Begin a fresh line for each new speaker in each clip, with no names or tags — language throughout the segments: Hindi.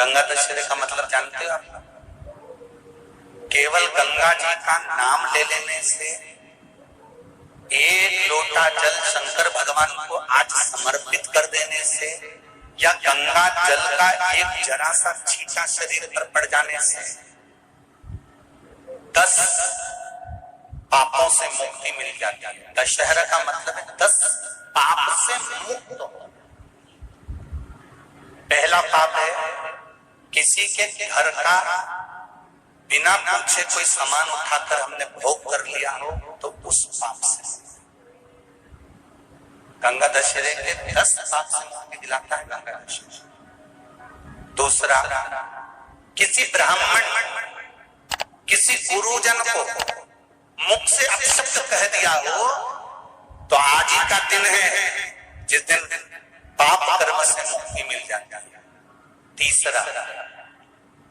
गंगा दशहरे का मतलब जानते हो आप? केवल गंगा जी का नाम ले लेने से, एक लोटा जल शंकर भगवान को आज समर्पित कर देने से, या गंगा जल का एक जरा सा छींटा शरीर पर पड़ जाने से 10 पापों से मुक्ति मिल जाती है। दशहरा का मतलब है 10 पाप से मुक्त हो। पहला पाप है किसी के घर का बिना पूछे कोई सामान उठाकर हमने भोग कर लिया हो, तो उस पाप से गंगा दशहरे के 10 पाप से मुक्ति दिलाता है गंगा दशहरा। दूसरा, किसी ब्राह्मण, किसी गुरुजन को मुख से अपशब्द कह दिया हो, तो आज ही का दिन है जिस दिन पाप कर्म से मुक्ति मिल जाती है। तीसरा,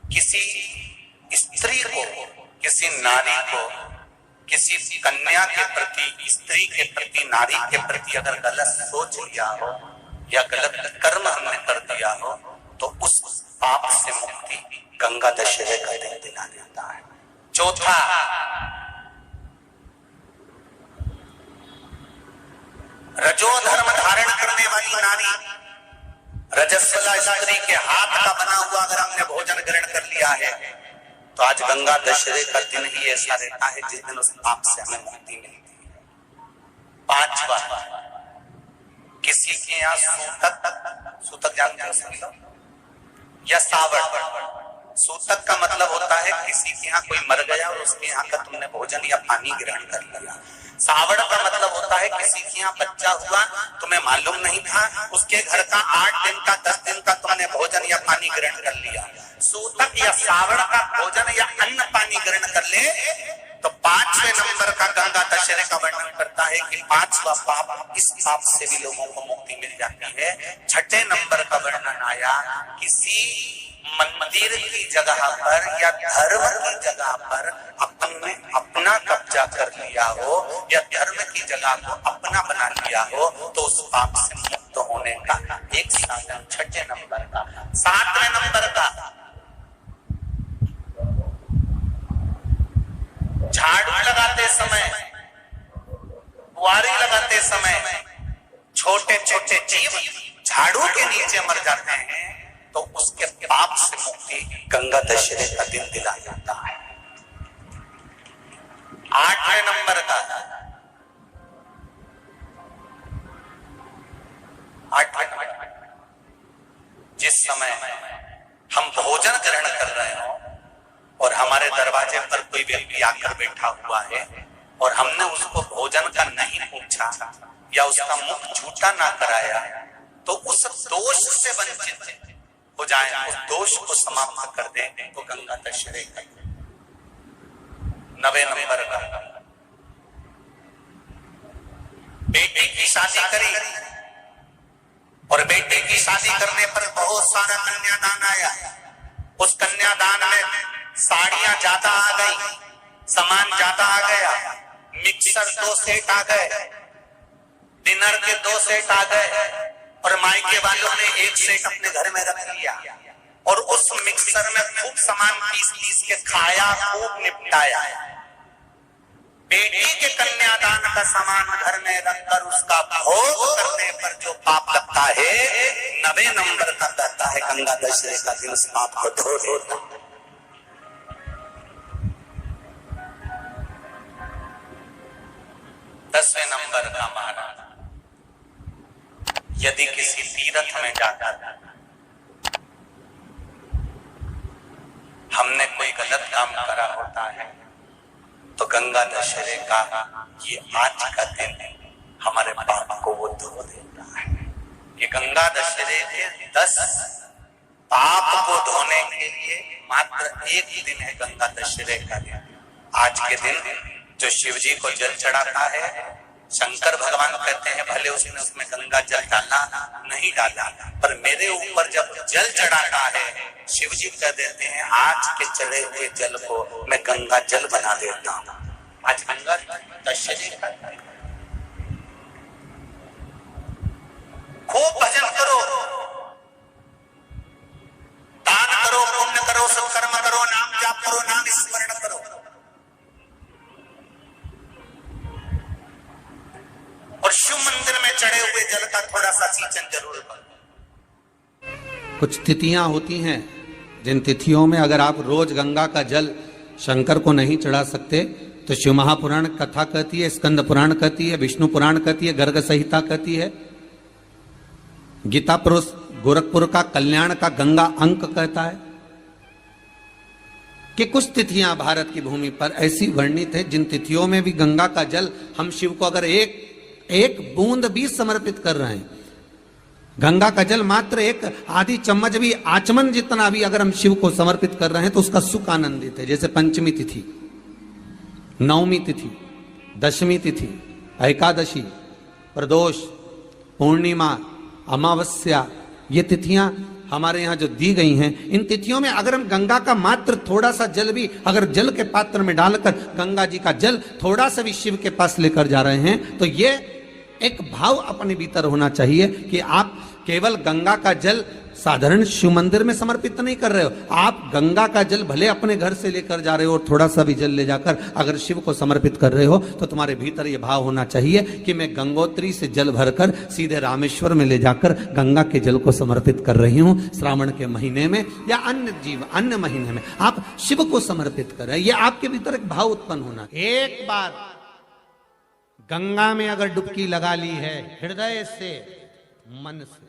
किसी स्त्री को, किसी नारी को, किसी कन्या के प्रति, स्त्री के प्रति, नारी के प्रति अगर गलत सोच लिया हो या गलत कर्म हमने कर दिया हो, तो उस पाप से मुक्ति गंगा दशहरे का दिन दिला देता है। चौथा, रजो धर्म धारण करने वाली नारी, रजस्वला स्त्री के हाथ का बना हुआ अगर हमने भोजन ग्रहण कर लिया है, तो आज गंगा दशहरे का दिन ही ऐसा रहता है जिस दिन उस पाप से हमें मुक्ति मिलती है। पांचवा, किसी के यहाँ सूतक जानते हो सभी लोग, या सावड़। सूतक का मतलब होता है किसी के यहाँ कोई मर गया और उसके यहाँ का तुमने भोजन या पानी ग्रहण कर लिया। सावड़ का मतलब होता है किसी के यहाँ बच्चा हुआ, तुम्हें मालूम नहीं था, उसके घर का 8 दिन का 10 दिन का तुमने भोजन या पानी ग्रहण कर लिया। सूतक या सावड़ का भोजन या अन्न पानी ग्रहण कर ले, तो 5वें नंबर का गंगा दशहरे का वर्णन करता है कि 5वां पाप, इस पाप से भी लोगों को मुक्ति मिल जाती है। 6ठे नंबर का वर्णन आया, किसी मंदिर की जगह पर या धर्म की जगह पर अपने अपना कब्जा कर लिया हो, या धर्म की जगह को अपना बना लिया हो, तो उस पाप से मुक्त होने का एक साधन 6ठे नंबर का। 7वें नंबर का, झाड़ू लगाते समय, बुआरी लगाते समय छोटे छोटे जीव झाड़ू के नीचे मर जाते हैं, तो उसके पाप से मुक्ति गंगा दशहरे का दिन दिला जाता है। 8वें नंबर का, 8वें नंबर, जिस समय हम भोजन ग्रहण कर रहे हो और हमारे दरवाजे पर कोई व्यक्ति आकर बैठा हुआ है और हमने उसको भोजन का नहीं पूछा या उसका मुख झूठा ना कराया, तो उस दोष से वंचित हो जाए, उस दोष को समाप्त कर दे, तो गंगा दशहरे का। 9वें नंबर का, बेटी की शादी करी और बेटी की शादी करने पर बहुत सारा कन्यादान आया। उस कन्यादान में साड़ियां ज्यादा आ गई, सामान ज्यादा आ गया, मिक्सर 2 सेट आ गए, डिनर के 2 सेट आ गए, और मायके वालों ने 1 सेट अपने घर में रख लिया और उस मिक्सर में खूब सामान पीस के खाया, खूब निपटाया। बेटी के कन्यादान का सामान घर में रखकर उसका भोग करने पर जो पाप लगता है, 9वें नंबर का कहता है गंगा दशहरे का दिन उस पाप को धो देता। 10वें नंबर का महाराज, यदि किसी तीर्थ में जाकर हमने कोई गलत काम करा होता है, तो गंगा दशहरे का ये आज का दिन हमारे पाप को वो धो देता है। ये गंगा दशहरे के 10 पाप को धोने के लिए मात्र एक दिन है गंगा दशहरे का दिन। आज के दिन जो शिव जी को जल चढ़ाता है, शंकर भगवान कहते हैं भले उसने उसमें गंगा जल डाला नहीं डाला, पर मेरे ऊपर जब जल चढ़ाता है, शिव जी कह देते हैं आज के चढ़े हुए जल को मैं गंगा जल बना देता हूँ। आज गंगा दशहरे का खूब भजन करो, दान
कुछ तिथियां होती हैं, जिन तिथियों में अगर आप रोज गंगा का जल शंकर को नहीं चढ़ा सकते तो शिव महापुराण कथा कहती है, स्कंद पुराण कहती है, विष्णु पुराण कहती है, गर्ग संहिता कहती है, गीता पुरुष गोरखपुर का कल्याण का गंगा अंक कहता है कि कुछ तिथियां भारत की भूमि पर ऐसी वर्णित है जिन तिथियों में भी गंगा का जल हम शिव को अगर एक बूंद भी समर्पित कर रहे हैं, गंगा का जल मात्र एक आधी चम्मच भी, आचमन जितना भी अगर हम शिव को समर्पित कर रहे हैं तो उसका सुख आनंदित है। जैसे पंचमी तिथि, नवमी तिथि, दशमी तिथि, एकादशी, प्रदोष, पूर्णिमा, अमावस्या, ये तिथियां हमारे यहां जो दी गई हैं, इन तिथियों में अगर हम गंगा का मात्र थोड़ा सा जल भी अगर जल के पात्र में डालकर गंगा जी का जल थोड़ा सा भी शिव के पास लेकर जा रहे हैं तो ये एक भाव अपने भीतर होना चाहिए कि आप केवल गंगा का जल साधारण शिव मंदिर में समर्पित नहीं कर रहे हो, आप गंगा का जल भले अपने घर से लेकर जा रहे हो और थोड़ा सा भी जल ले जाकर अगर शिव को समर्पित कर रहे हो तो तुम्हारे भीतर ये भाव होना चाहिए कि मैं गंगोत्री से जल भरकर सीधे रामेश्वर में ले जाकर गंगा के जल को समर्पित कर रही हूं। श्रावण के महीने में या अन्य महीने में आप शिव को समर्पित कर रहे हैं, ये आपके भीतर एक भाव उत्पन्न होना। एक बार गंगा में अगर डुबकी लगा ली है हृदय से, मन से,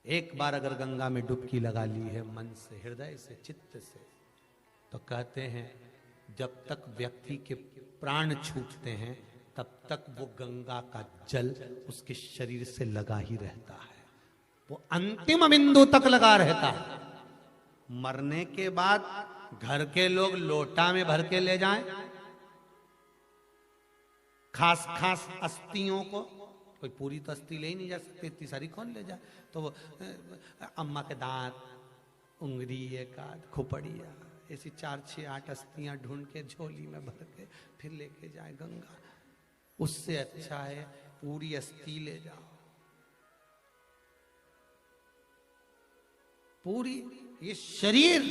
एक बार अगर गंगा में डुबकी लगा ली है मन से, हृदय से, चित्त से, तो कहते हैं जब तक व्यक्ति के प्राण छूटते हैं तब तक वो गंगा का जल उसके शरीर से लगा ही रहता है, वो अंतिम बिंदु तक लगा रहता है। मरने के बाद घर के लोग लोटा में भर के ले जाएं, खास खास अस्थियों को, कोई पूरी तो अस्थि ले ही नहीं जा सकती, इतनी सारी कौन ले जाए, तो अम्मा के दांत, उंगली, एक आध खोपड़िया, ऐसी 4, 6, 8 अस्थियां ढूंढ के झोली में भर के फिर लेके जाए गंगा। उससे अच्छा है पूरी अस्थि ले जाओ, पूरी ये शरीर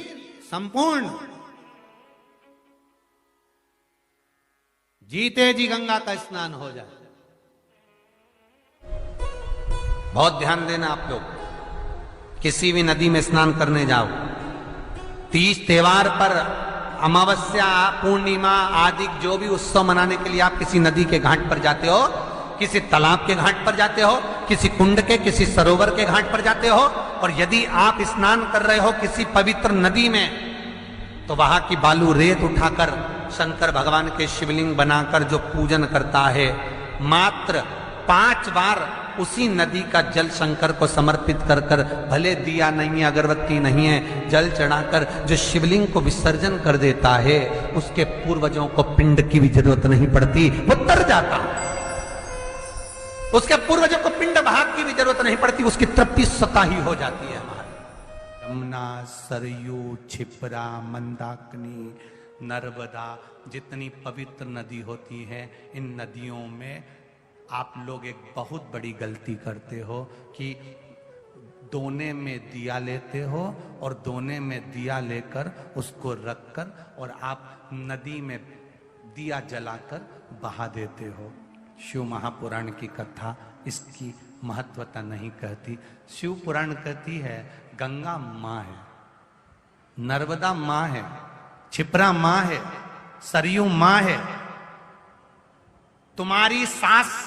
संपूर्ण जीते जी गंगा का स्नान हो जाए। बहुत ध्यान देना आप लोग, किसी भी नदी में स्नान करने जाओ, तीज त्योहार पर, अमावस्या, पूर्णिमा आदि जो भी उत्सव मनाने के लिए आप किसी नदी के घाट पर जाते हो, किसी तालाब के घाट पर जाते हो, किसी कुंड के, किसी सरोवर के घाट पर जाते हो, और यदि आप स्नान कर रहे हो किसी पवित्र नदी में तो वहां की बालू रेत उठाकर शंकर भगवान के शिवलिंग बनाकर जो पूजन करता है, मात्र 5 बार उसी नदी का जल शंकर को समर्पित कर कर, भले दिया नहीं है, अगरबत्ती नहीं है, जल चढ़ाकर जो शिवलिंग को विसर्जन कर देता है, उसके पूर्वजों को पिंड की भी जरूरत नहीं पड़ती, वो तर जाता। उसके पूर्वजों को पिंड भाग की भी जरूरत नहीं पड़ती, उसकी तृप्ति स्वतः ही हो जाती है। हमारी यमुना, सरयू, क्षिप्रा, मंदाकिनी, नर्मदा, जितनी पवित्र नदी होती है, इन नदियों में आप लोग एक बहुत बड़ी गलती करते हो कि दोने में दिया लेते हो और दोने में दिया लेकर उसको रखकर और आप नदी में दिया जलाकर बहा देते हो। शिव महापुराण की कथा इसकी महत्वता नहीं कहती। शिव पुराण कहती है गंगा माँ है, नर्मदा माँ है, क्षिप्रा माँ है, सरयू माँ है। तुम्हारी सास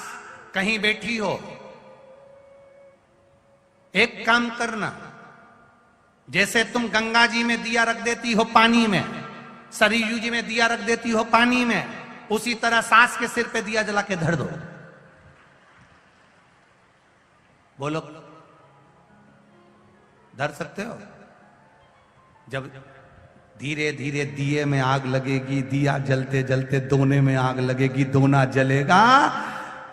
कहीं बैठी हो, एक काम करना, जैसे तुम गंगा जी में दिया रख देती हो पानी में, सरयू जी में दिया रख देती हो पानी में, उसी तरह सास के सिर पे दिया जला के धर दो। बोलो, धर सकते हो? जब धीरे धीरे दिए में आग लगेगी, दिया जलते जलते दोने में आग लगेगी, दोना जलेगा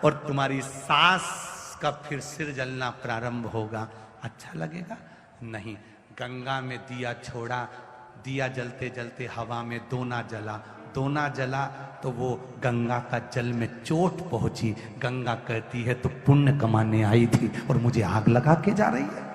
और तुम्हारी सास का फिर सिर जलना प्रारंभ होगा। अच्छा लगेगा? नहीं। गंगा में दिया छोड़ा, दिया जलते जलते हवा में दोना जला, दोना जला तो वो गंगा का जल में चोट पहुंची। गंगा कहती है तो पुण्य कमाने आई थी और मुझे आग लगा के जा रही है।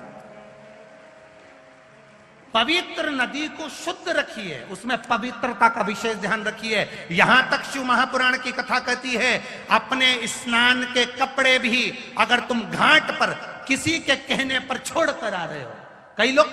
पवित्र नदी को शुद्ध रखिए, उसमें पवित्रता का विशेष ध्यान रखिए। यहां तक शिव महापुराण की कथा कहती है, अपने स्नान के कपड़े भी अगर तुम घाट पर किसी के कहने पर छोड़ कर आ रहे हो, कई लोग,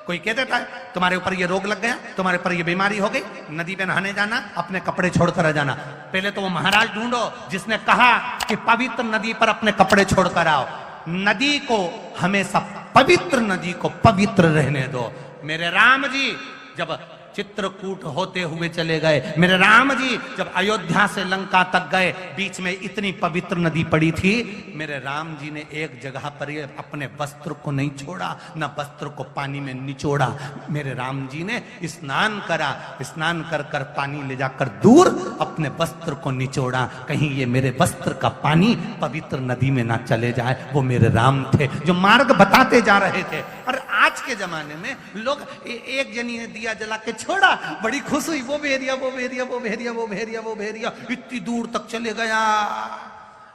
कोई कह देता है तुम्हारे ऊपर ये रोग लग गया, तुम्हारे ऊपर ये बीमारी हो गई, नदी पे नहाने जाना, अपने कपड़े छोड़कर आ जाना। पहले तो वो महाराज ढूंढो जिसने कहा कि पवित्र नदी पर अपने कपड़े छोड़कर आओ। नदी को हमेशा, पवित्र नदी को पवित्र रहने दो। मेरे राम जी जब चित्रकूट होते हुए चले गए, मेरे राम जी जब अयोध्या से लंका तक गए, बीच में इतनी पवित्र नदी पड़ी थी, मेरे राम जी ने एक जगह पर ये अपने वस्त्र को नहीं छोड़ा, न वस्त्र को पानी में निचोड़ा। मेरे राम जी ने स्नान करा, स्नान कर कर पानी ले जाकर दूर अपने वस्त्र को निचोड़ा, कहीं ये मेरे वस्त्र का पानी पवित्र नदी में ना चले जाए। वो मेरे राम थे जो मार्ग बताते जा रहे थे। और आज के जमाने में लोग एक जनी ने दिया जला के छोड़ा, बड़ी खुश हुई, वो भेरिया वो भेरिया वो भेरिया वो भेरिया वो भेरिया इतनी दूर तक चले गया।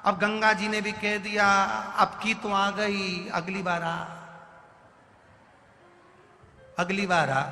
अब गंगा जी ने भी कह दिया अब की तो आ गई, अगली बार आ, अगली बार आ।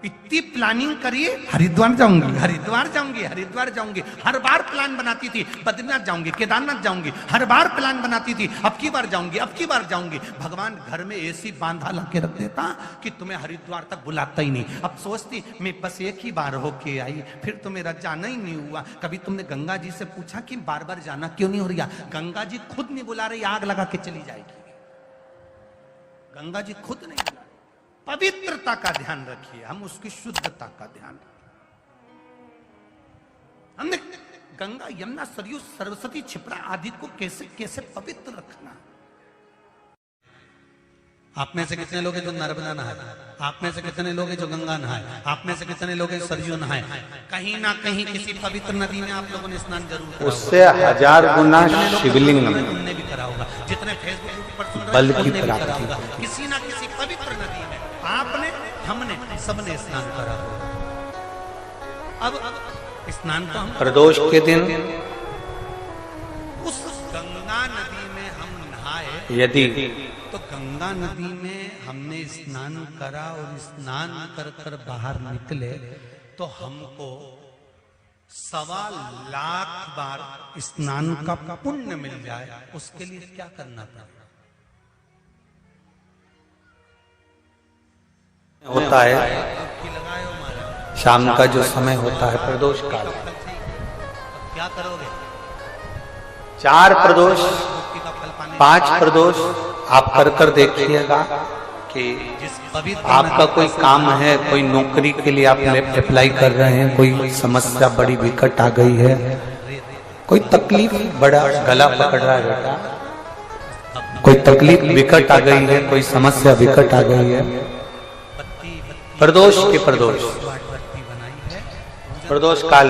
इतनी प्लानिंग करिए, हरिद्वार जाऊंगी, हरिद्वार जाऊंगी, हरिद्वार जाऊंगी, हर बार प्लान बनाती थी, बद्रीनाथ जाऊंगी, केदारनाथ जाऊंगी, हर बार प्लान बनाती थी, अब की बार जाऊंगी, अब की बार जाऊंगी। भगवान घर में ऐसी बांधा ला के रख देता कि तुम्हें हरिद्वार तक बुलाता ही नहीं। अब सोचती मैं बस एक ही बार होके आई, फिर तो मेरा जाना ही नहीं हुआ। कभी तुमने गंगा जी से पूछा कि बार बार जाना क्यों नहीं हो रहा? गंगा जी खुद नहीं बुला रही, आग लगा के चली जाएगी। गंगा जी खुद नहीं बुला। पवित्रता का ध्यान रखिए, हम उसकी शुद्धता का ध्यान रखिए। हमने गंगा, यमुना, सरयू, सरस्वती, क्षिप्रा आदि को कैसे कैसे पवित्र रखना। आप में से कितने लोग हैं जो नर्मदा नहाए? आप में से कितने लोग हैं जो गंगा नहाए? आप में से कितने लोग हैं सरयू नहाए? कहीं ना कहीं किसी पवित्र नदी में आप लोगों ने स्नान जरूर करा,
उससे 1000 गुना शिवलिंग में
तुमने भी करा होगा। जितने फेसबुक पर सुन रहे
बल
हैं
की
उनने भी करा
प्राप्ति।
होगा। किसी ना किसी पवित्र नदी में आपने, हमने, सबने स्नान करा होगा। अब स्नान तो हम
प्रदोष के दिन
उस गंगा नदी में हम नहाए,
यदि
तो गंगा नदी में हमने स्नान करा और स्नान कर कर बाहर निकले तो हमको 1.25 लाख बार स्नान का पुण्य मिल जाए। उसके लिए क्या करना पड़ेगा?
होता है शाम का जो समय होता है प्रदोष काल,
क्या करोगे?
4 प्रदोष 5 प्रदोष आप कर देखिएगा कि आपका कोई काम है, कोई नौकरी के लिए आप अप्लाई कर रहे हैं, कोई समस्या बड़ी विकट आ गई है, कोई तकलीफ, बड़ा गला पकड़ रहा है बेटा, कोई तकलीफ विकट आ गई है, कोई समस्या विकट आ गई है, प्रदोष के प्रदोष काल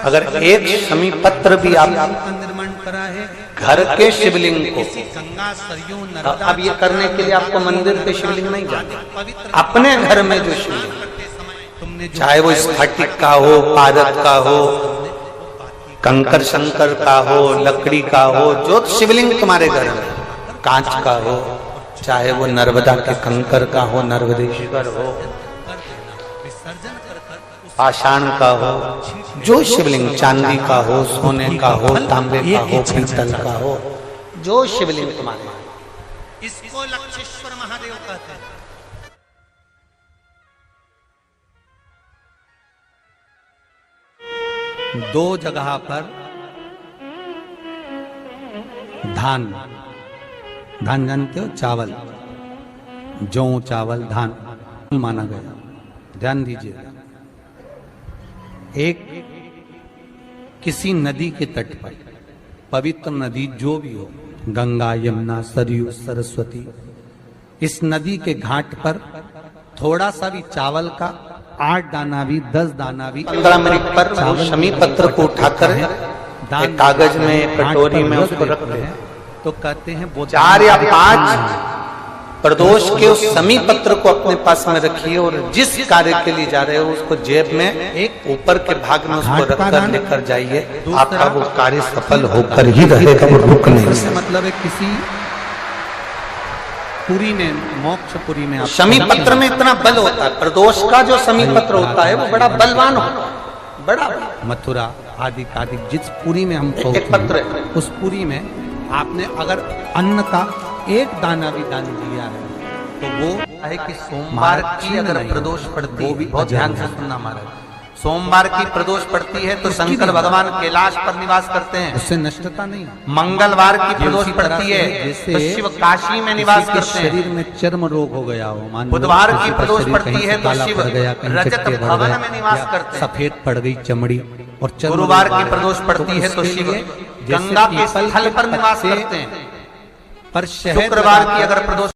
अगर एक शमी पत्र भी आप
निर्माण करा है
घर के शिवलिंग को,
गंगा, सरयू, नर्मदा,
अब ये करने के लिए आपको मंदिर पे शिवलिंग नहीं जाना, अपने घर में जो शिवलिंग, चाहे वो स्फटिक का हो, पारद का हो, कंकर शंकर का हो, लकड़ी का हो, जो शिवलिंग तुम्हारे घर में, कांच का हो, चाहे वो नर्मदा के कंकर का हो, नर्मदेश्वर हो, पाषाण का हो, जो शिवलिंग चांदी का हो, सोने का हो, तांबे का हो, पीतल का हो, जो शिवलिंग तुम्हारे,
इसको लक्षेश्वर महादेव कहते हैं। दो जगह पर धान, धान जानते हो, चावल, जौ, चावल, धान माना गया। ध्यान दीजिए, एक किसी नदी के तट पर, पवित्र नदी जो भी हो, गंगा, यमुना, सरयू, सरस्वती, इस नदी के घाट पर थोड़ा सा भी चावल का 8 दाना भी, 10 दाना भी,
15 मिनट पर वो शमी पत्र को उठाकर एक कागज में, कटोरी में उसको रख दे,
तो कहते हैं वो
4 या 5 प्रदोष के उस शमी पत्र को अपने पास में रखिए और जिस कार्य के लिए जा रहे हो उसको जेब में एक ऊपर के भाग में उसको रखकर लेकर जाइए, आपका वो कार्य सफल होकर ही रहेगा, वो रुक नहीं।
इससे मतलब है किसी पुरी में, मोक्षपुरी में आप
शमी पत्र में इतना बल होता है, प्रदोष का जो शमी पत्र होता है वो बड़ा बलवान होता है, बड़ा
मथुरा आदि आदि जिस पुरी में हम
एक
पहुंचे
पत्र
हैं,
है।
उस पुरी में आपने अगर अन्न का एक दाना भी दान दिया है तो वो
है कि सोमवार की अगर प्रदोष पड़ती है, बहुत ध्यान से सुनना महाराज, सोमवार की प्रदोष पड़ती है तो शंकर भगवान कैलाश पर निवास करते हैं,
उससे नष्टता नहीं।
मंगलवार की
ये
प्रदोष
उसी तरह
पड़ती
से
है
जैसे
तो शिव काशी में निवास
किसी के
करते हैं,
शरीर में चर्म रोग हो गया हो, मान लो
बुधवार
किसी
की
का
प्रदोष
शरीर
पड़ती
कहीं
है
से
तो
काला
शिव
पड़ गया, कहीं
रजत
चट्टे बढ़
भवन
गए,
में निवास
या
करते हैं।
सफेद पड़ गई चमड़ी और चर्म
गुरुवार
रोग
की
आ
प्रदोष
गया,
पड़ती है तो
उसके
शिव
लिए जैसे
गंगा के
पीपल
स्थल पर निवास
पत्ते
करते हैं।
पर शहद
शुक्रवार की
लगाकर
अगर प्रदोष